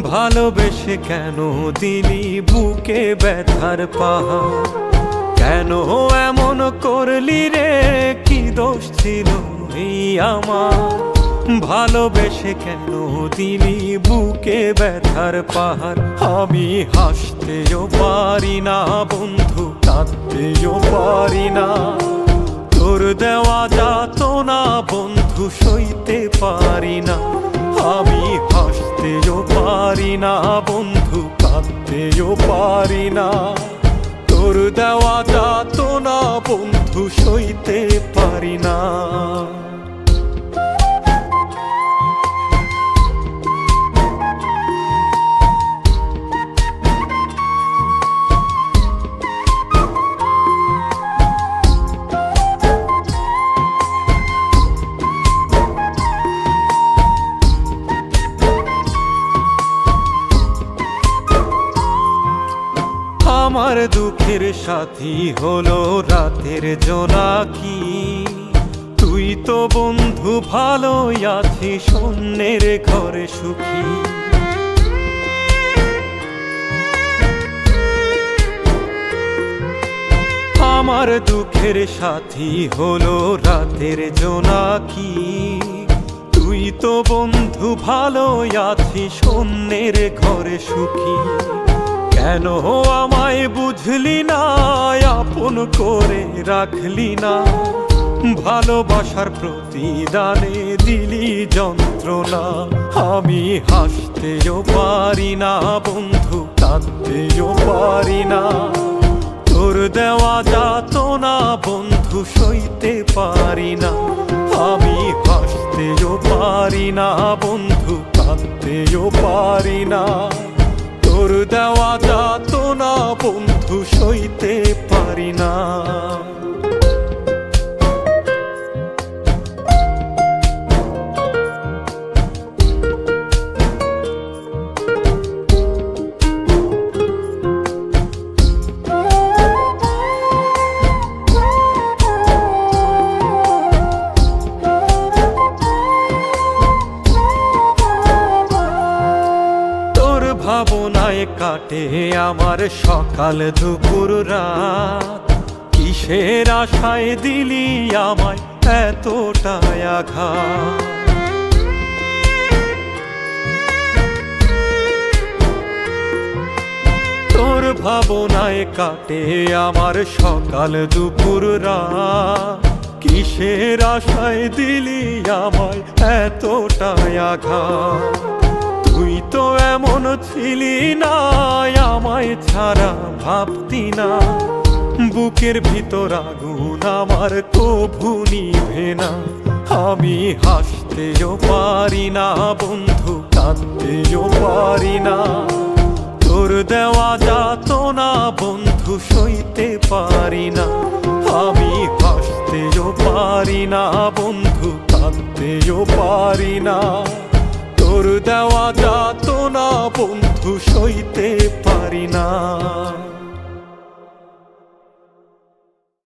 ভালোবেসে কেন দিলি বুকে ব্যথার পাহাড়? কেন এমন করলি রে, কি দোষ ছিল এই আমার? ভালোবেসে কেন দিলি বুকে ব্যথার পাহাড়? আমি হাসতেও পারি না বন্ধু, কাঁদতেও পারি না। তোর দেওয়া যাতনা বন্ধু সইতে পারি না। আমি হাসতেও পারি না বন্ধু, কাঁদতেও পারি না। তোর দেওয়া যাতনা বন্ধু সইতে পারি না। আমার দুঃখের সাথী হলো রাতের জোনাকি। তুই তো বন্ধু ভালোই আছিস অন্যের ঘরে সুখী। আমার দুঃখের সাথী হলো রাতের জোনাকি। তুই তো বন্ধু ভালোই আছিস অন্যের ঘরে সুখী। কেন আমায় বুঝলি না, আপন করে রাখলি না? ভালোবাসার প্রতিদানে দিলি যন্ত্রণা। আমি হাসতেও পারি না বন্ধু, কাঁদতেও পারি না। তোর দেওয়া যাতনা বন্ধু সইতে পারি না। আমি হাসতেও পারি না বন্ধু, কাঁদতেও পারি না। তোর দেওয়া যাতনা বন্ধু সইতে পারি না। ভাবনায় কাটে আমার সকাল দুপুর রাত। কিসের আশায় দিলি আমায় এতটাই আঘাত? তোর ভাবনায় কাটে আমার সকাল দুপুর রাত। কিসের আশায় দিলি আমায় এতটাই আঘাত? তুই তো এমন ছিলি না, আমায় ছাড়া ভাবতি না। বুকের ভিতর আগুন আমার কভু নিভে না। আমি হাসতেও পারি না বন্ধু, কাঁদতেও পারি না। তোর দেওয়া যাতনা বন্ধু সইতে পারি না। আমি হাসতেও পারি না বন্ধু, কাঁদতেও পারি না। তোর দেওয়া যাতনা বন্ধু সইতে পারি না।